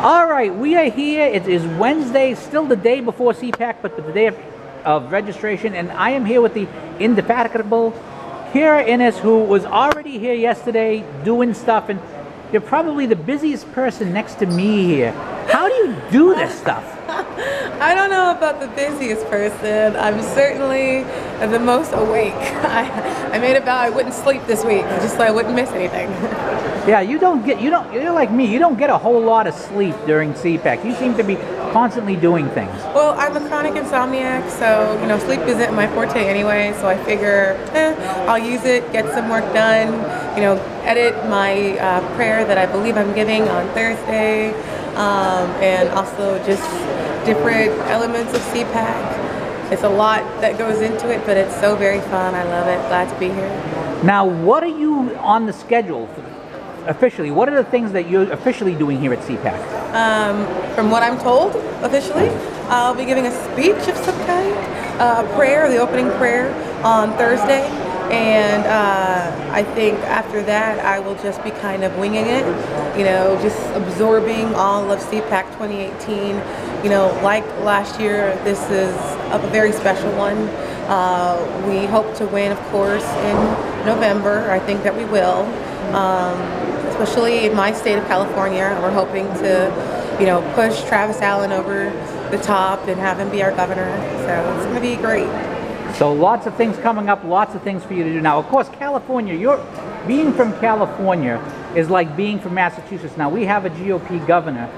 All right, we are here. It is Wednesday, still the day before CPAC, but the day of registration, and I am here with the indefatigable Kira Innis, who was already here yesterday doing stuff, and you're probably the busiest person next to me here. How do you do this stuff? I don't know about the busiest person. I'm certainly the most awake. I made a vow I wouldn't sleep this week, just so I wouldn't miss anything. Yeah, you're like me, you don't get a whole lot of sleep during CPAC. You seem to be constantly doing things. Well, I'm a chronic insomniac, so, sleep isn't my forte anyway, so I figure, I'll use it, get some work done, edit my prayer that I believe I'm giving on Thursday, and also just different elements of CPAC. It's a lot that goes into it, but it's so very fun. I love it. Glad to be here. Now, what are you on the schedule officially? What are the things that you're officially doing here at CPAC? From what I'm told, officially, I'll be giving a speech of some kind, a prayer, the opening prayer on Thursday. And I think after that, I will just be kind of winging it, just absorbing all of CPAC 2018. Like last year, this is a very special one. We hope to win, of course, in November. I think that we will, especially in my state of California. We're hoping to, push Travis Allen over the top and have him be our governor. So it's going to be great. So lots of things coming up, lots of things for you to do. Now, of course, California, being from California is like being from Massachusetts. Now, we have a GOP governor,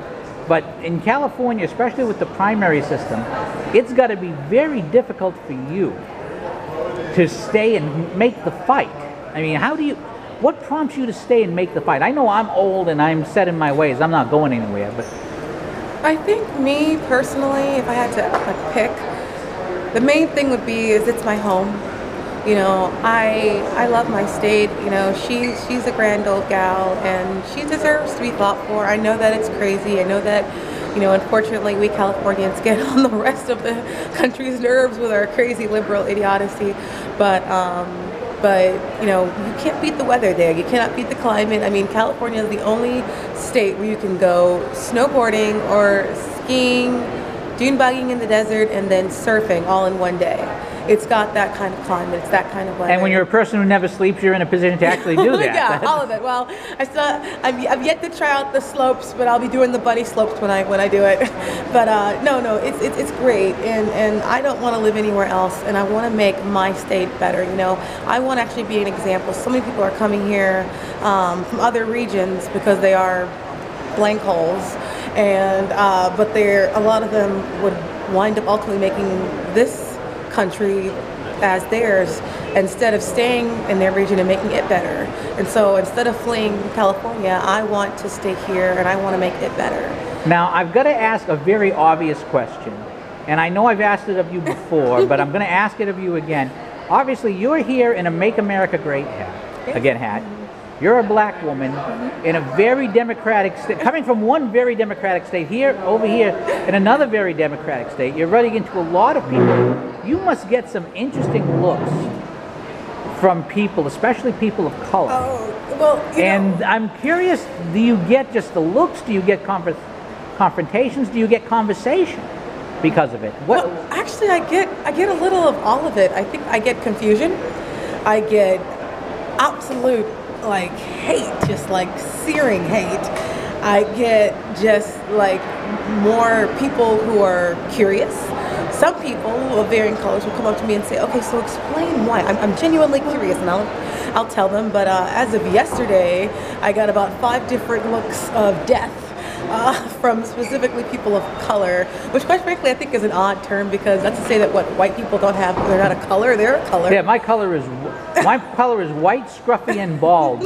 but in California, especially with the primary system, it's got to be very difficult for you to stay and make the fight. I mean, what prompts you to stay and make the fight? I know I'm old and I'm set in my ways. I'm not going anywhere, but I think me personally, if I had to pick, the main thing would be it's my home. I love my state. She's a grand old gal and she deserves to be fought for. I know that it's crazy. I know that, unfortunately we Californians get on the rest of the country's nerves with our crazy liberal idiocy. But you can't beat the weather there. You cannot beat the climate. I mean, California is the only state where you can go snowboarding or skiing, dune bogging in the desert, and then surfing all in one day. It's got that kind of climate. It's that kind of weather. And when you're a person who never sleeps, you're in a position to actually do that. Yeah, all of it. Well, I've yet to try out the slopes, but I'll be doing the buddy slopes when I do it. But no, it's great, and I don't want to live anywhere else, and I want to make my state better. I want to actually be an example. So many people are coming here from other regions because they are blank holes. And but a lot of them would wind up ultimately making this country as theirs instead of staying in their region and making it better. And so instead of fleeing California, I want to stay here and I want to make it better. Now, I've got to ask a very obvious question, and I know I've asked it of you before, but I'm going to ask it of you again. Obviously, you're here in a Make America Great hat. You're a black woman in a very democratic state, coming from one very democratic state, over here in another very democratic state. You're running into a lot of people. You must get some interesting looks from people, especially people of color. Oh, well, and I'm curious, do you get just the looks? Do you get confrontations? Do you get conversation because of it? Well, actually, I get a little of all of it. I think I get confusion. I get absolute hate, just searing hate. I get just more people who are curious. Some people of varying colors will come up to me and say, okay, so explain why. I'm genuinely curious, and I'll tell them. But as of yesterday, I got about 5 different looks of death from specifically people of color, which quite frankly I think is an odd term, because that's to say that white people don't have, they're not a color, they're a color. Yeah, my color is white, scruffy, and bald.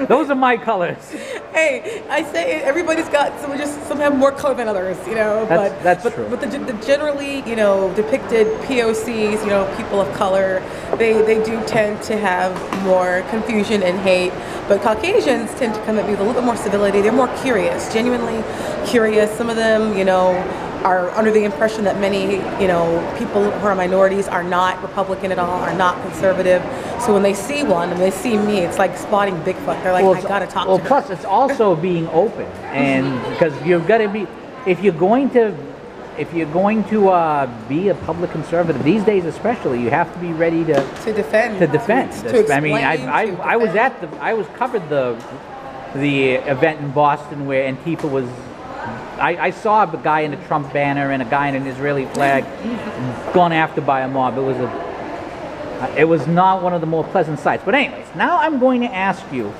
Those are my colors. Hey, I say everybody's got some have more color than others, That's true. But the generally, depicted POCs, people of color, they do tend to have more confusion and hate. But Caucasians tend to come at me with a little bit more civility. They're more curious, genuinely curious. Some of them, are under the impression that many, people who are minorities are not Republican at all, are not conservative. So when they see one and they see me, it's like spotting Bigfoot. They're like, I gotta talk to her. Well, plus it's also being open, and because you've got to be, if you're going to be a public conservative these days, especially, you have to be ready to defend. I mean, I was covered the event in Boston where Antifa was. I saw a guy in a Trump banner and a guy in an Israeli flag gone after by a mob. It was not one of the more pleasant sights. But anyways, now I'm going to ask you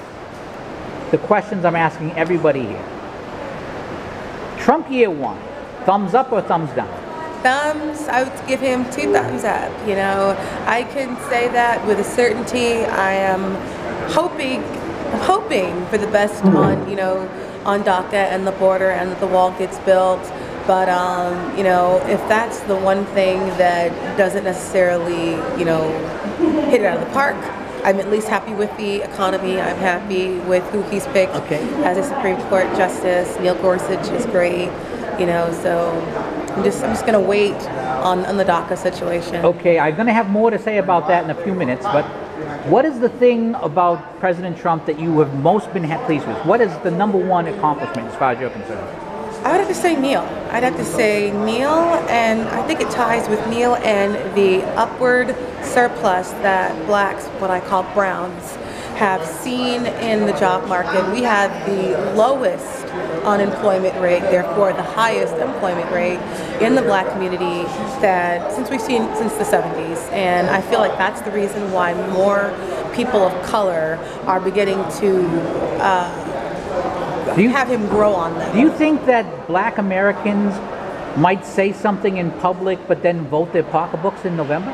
the questions I'm asking everybody here. Trump year 1, thumbs up or thumbs down? Thumbs. I would give him 2 thumbs up. I can say that with a certainty. I am hoping for the best on DACA and the border, and that the wall gets built. But if that's the one thing that doesn't necessarily hit it out of the park, I'm at least happy with the economy. I'm happy with who he's picked as a Supreme Court justice. Neil Gorsuch is great. So I'm just going to wait on the DACA situation. Okay, I'm going to have more to say about that in a few minutes, but what is the thing about President Trump that you have most been pleased with? What is the number one accomplishment as far as you're concerned? I would have to say Neil. I'd have to say Neil, and I think it ties with Neil and the upward surplus that blacks, what I call browns, have seen in the job market. We have the lowest unemployment rate, therefore the highest employment rate in the black community that since we've seen since the 70s. And I feel like that's the reason why more people of color are beginning to have him grow on them. Do you think that black Americans might say something in public but then vote their pocketbooks in November?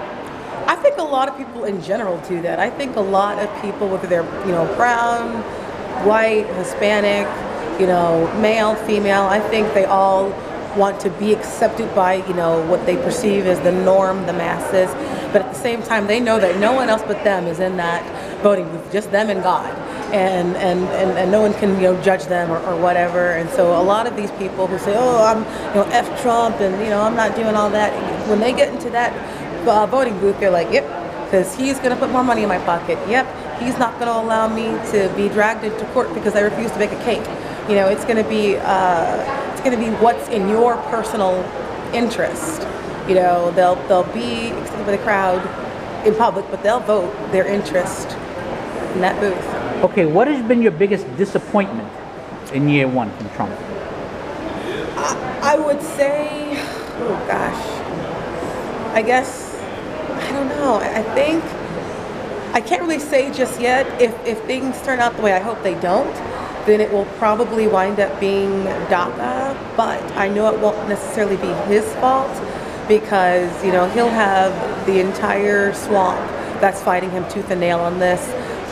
I think a lot of people in general do that. I think a lot of people, whether they're brown, white, Hispanic, male, female, I think they all want to be accepted by what they perceive as the norm, the masses. But at the same time, they know that no one else but them is in that voting booth, just them and God. And no one can judge them or whatever. And so a lot of these people who say, oh, I'm F Trump and I'm not doing all that, when they get into that voting booth, they're like, yep, because he's going to put more money in my pocket. Yep, he's not going to allow me to be dragged into court because I refuse to bake a cake. It's going to be what's in your personal interest. They'll be accepted by the crowd in public, but they'll vote their interest in that booth. Okay, what has been your biggest disappointment in year 1 from Trump? I would say, oh gosh, I guess, I don't know. I think, I can't really say just yet. If things turn out the way I hope they don't, then it will probably wind up being DACA, but I know it won't necessarily be his fault because, he'll have the entire swamp that's fighting him tooth and nail on this.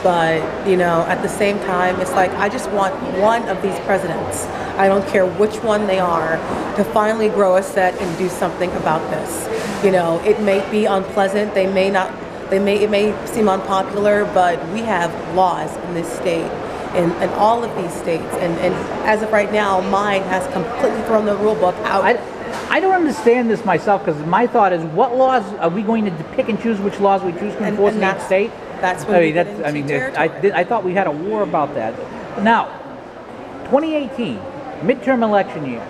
But, at the same time, it's like, I just want one of these presidents, I don't care which one they are, to finally grow a set and do something about this. It may be unpleasant, it may seem unpopular, but we have laws in this state, in all of these states. And as of right now, mine has completely thrown the rule book out. I don't understand this myself, because my thought is, what laws are we going to pick and choose which laws we choose to enforce in each state? That's when I thought we had a war about that. Now, 2018, midterm election year,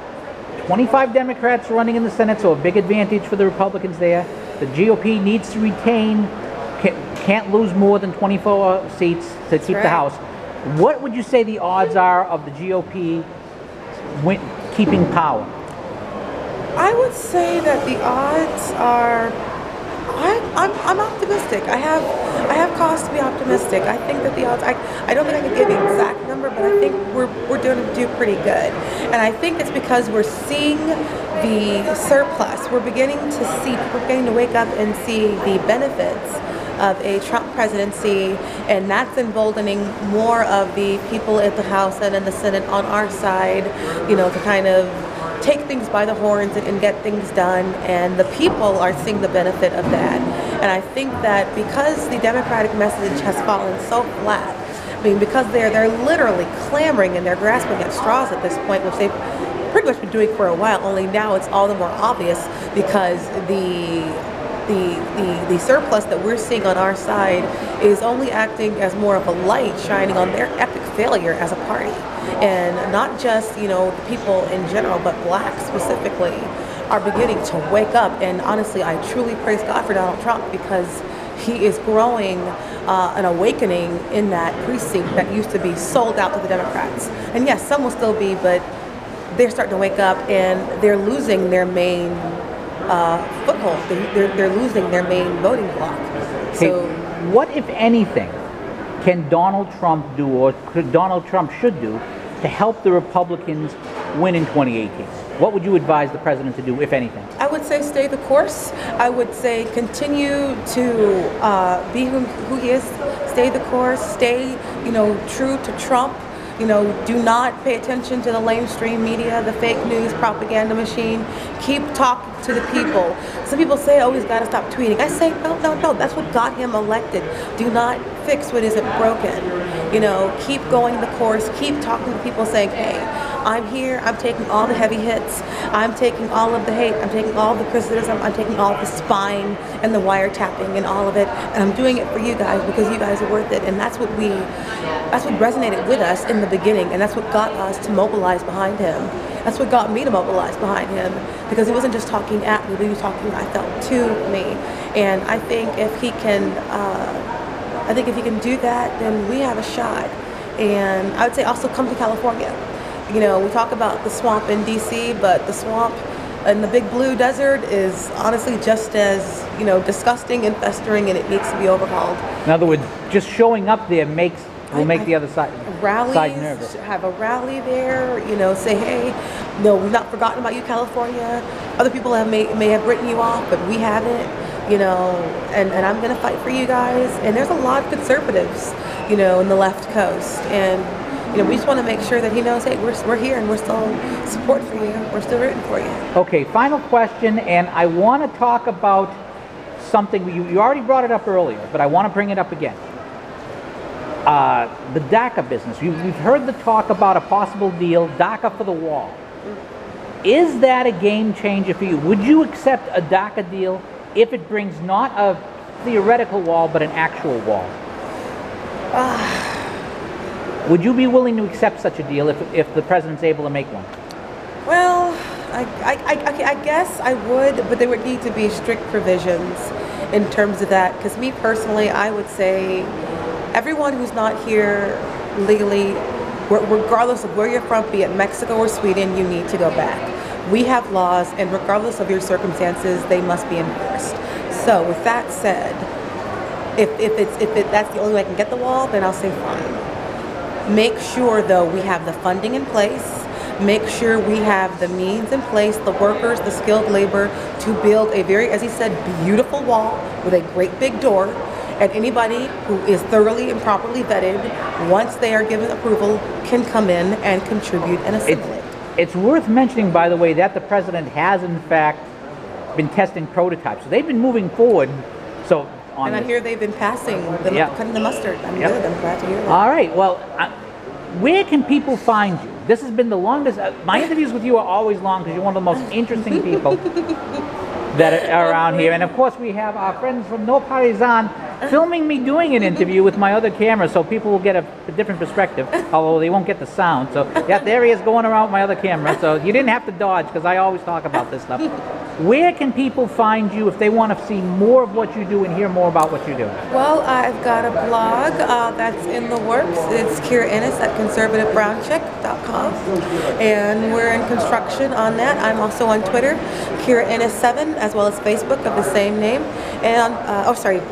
25 Democrats running in the Senate, so a big advantage for the Republicans there. The GOP needs to retain, can't lose more than 24 seats to keep the House. What would you say the odds are of the GOP keeping power? I would say that the odds are, I'm optimistic. I have cause to be optimistic. I think that the odds, I don't think I can give the exact number, but I think we're going to do pretty good. And I think it's because we're seeing the surplus. We're beginning to wake up and see the benefits of a Trump presidency, and that's emboldening more of the people at the House and in the Senate on our side, to kind of take things by the horns and get things done, and the people are seeing the benefit of that. And I think that because the Democratic message has fallen so flat, because they're literally clamoring and they're grasping at straws at this point, which they've pretty much been doing for a while, only now it's all the more obvious because the surplus that we're seeing on our side is only acting as more of a light shining on their epic failure as a party. And not just, you know, the people in general, but blacks specifically are beginning to wake up. And honestly, I truly praise God for Donald Trump because he is growing an awakening in that precinct that used to be sold out to the Democrats. And yes, some will still be, but they're starting to wake up and they're losing their main foothold. They're losing their main voting bloc. So, what, if anything, can Donald Trump do, or Donald Trump should do, to help the Republicans win in 2018? What would you advise the president to do, if anything? I would say stay the course. I would say continue to be who he is. Stay the course. Stay, you know, true to Trump. You know, do not pay attention to the lamestream media, the fake news propaganda machine. Keep talking to the people. Some people say, oh, he's got to stop tweeting. I say, no. That's what got him elected. Do not fix what isn't broken. You know, keep going the course. Keep talking to people saying, hey, I'm here. I'm taking all the heavy hits. I'm taking all of the hate. I'm taking all the criticism. I'm taking all the spying and the wiretapping and all of it. And I'm doing it for you guys because you guys are worth it. And that's what resonated with us in the beginning. And that's what got us to mobilize behind him. That's what got me to mobilize behind him, because he wasn't just talking at me, but he was talking, I felt, to me. And I think if he can, do that, then we have a shot. And I would say also come to California. You know, we talk about the swamp in DC, but the swamp in the big blue desert is honestly just as, you know, disgusting and festering, and it needs to be overhauled. In other words, just showing up there will make the other side nervous. Have a rally there, you know, say, hey, no, we've not forgotten about you, California. Other people may have written you off, but we haven't, you know, and I'm going to fight for you guys. And there's a lot of conservatives, you know, in the left coast. And, you know, we just want to make sure that he knows, hey, we're here and we're still support for you. We're still rooting for you. Okay, final question, and I want to talk about something. You already brought it up earlier, but I want to bring it up again. The DACA business. We've heard the talk about a possible deal, DACA for the wall. Is that a game changer for you? Would you accept a DACA deal if it brings not a theoretical wall, but an actual wall? Would you be willing to accept such a deal if the president's able to make one? Well, I guess I would, but there would need to be strict provisions in terms of that. Because me personally, I would say everyone who's not here legally, regardless of where you're from, be it Mexico or Sweden, you need to go back. We have laws, and regardless of your circumstances, they must be enforced. So with that said, if that's the only way I can get the wall, then I'll say fine. Make sure, though, we have the funding in place. Make sure we have the means in place, the workers, the skilled labor, to build a very, as he said, beautiful wall with a great big door. And anybody who is thoroughly and properly vetted, once they are given approval, can come in and contribute and assimilate. It's worth mentioning, by the way, that the president has, in fact, been testing prototypes. So they've been moving forward. So and I hear they've been passing, cutting the mustard. I'm good. I'm glad to hear that. All right. Well, where can people find you? This has been the longest. My interviews with you are always long because you're one of the most interesting people that are around here. And of course, we have our friends from No Parizan filming me doing an interview with my other camera, so people will get a different perspective, although they won't get the sound. So yeah, there he is going around with my other camera. So you didn't have to dodge, because I always talk about this stuff. Where can people find you if they want to see more of what you do and hear more about what you do? Well, I've got a blog that's in the works. It's Kira Innis at conservativebrownchick.com, and we're in construction on that. I'm also on Twitter, Kira Innis7, as well as Facebook of the same name, and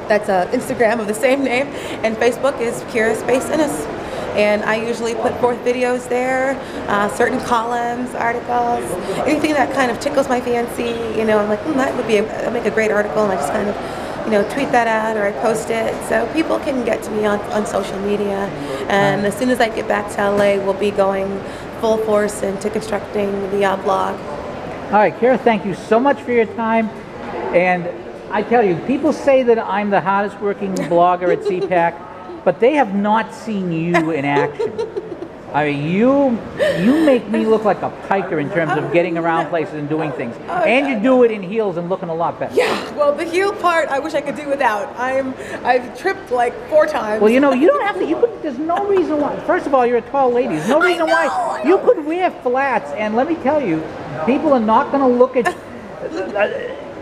that's Instagram of the same name, and Facebook is Kira Space Innis. And I usually put forth videos there, certain columns, articles, anything that kind of tickles my fancy. You know, I'm like, that'd make a great article, and I just kind of, you know, tweet that out or I post it. So people can get to me on social media. And as soon as I get back to LA, we'll be going full force into constructing the blog. All right, Kira, thank you so much for your time. And I tell you, people say that I'm the hardest working blogger at CPAC, but they have not seen you in action. I mean, you make me look like a piker in terms of getting around places and doing things. And you do it in heels and looking a lot better. Yeah, well, the heel part, I wish I could do without. I've tripped like 4 times. Well, you know, you don't have to. You could. There's no reason why. First of all, you're a tall lady. There's no reason why you could wear flats. And let me tell you, people are not going to look at.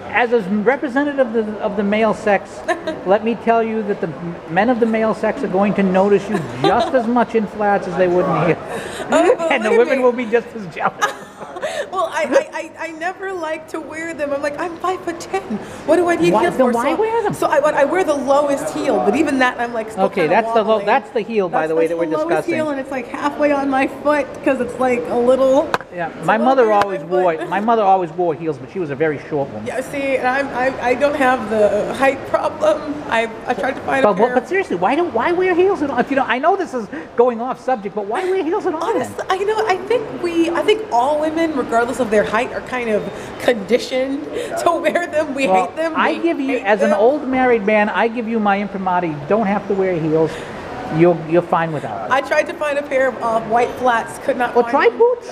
As a representative of the male sex, let me tell you that the men of the male sex are going to notice you just as much in flats as they would in heels. And the women will be just as jealous. Well, I never like to wear them. I'm like, I'm 5'10". What do I need here for? Why wear them? So I wear the lowest heel, but even that I'm like still okay. That's wobbling. That's the heel, by the way, that we're discussing. Lowest heel, and it's like halfway on my foot because it's like a little. Yeah, my mother always wore heels, but she was a very short woman. Yeah, see, and I don't have the height problem. I tried to find a pair. But seriously, why wear heels at all? If you don't, I know this is going off subject, but why wear heels at all? Honestly, I think all women, regardless of their height, are kind of conditioned to wear them. We hate them. I give you, as an old married man, I give you my imprimatur. You don't have to wear heels. You're fine without it. I tried to find a pair of white flats. Could not. Well, try them. boots.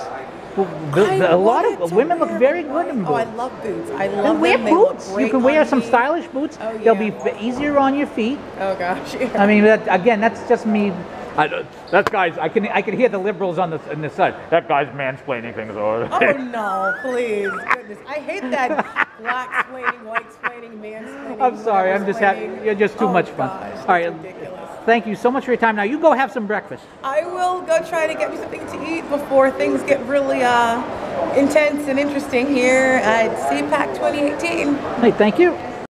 A lot of women look very good in boots. Oh, I love boots. I love wear them. boots. You can wear some stylish boots. Oh, yeah. They'll be easier on your feet. Oh gosh. Yeah. I mean, again, that's just me. That guy's. I can hear the liberals on the side. That guy's mansplaining things over. Oh no, please, goodness, I hate that black splaining, white splaining, mansplaining. I'm sorry. I'm just you're just too much fun. Gosh, all right. ridiculous. Thank you so much for your time. Now you go have some breakfast. I will go try to get me something to eat before things get really intense and interesting here at CPAC 2018. Hey, thank you.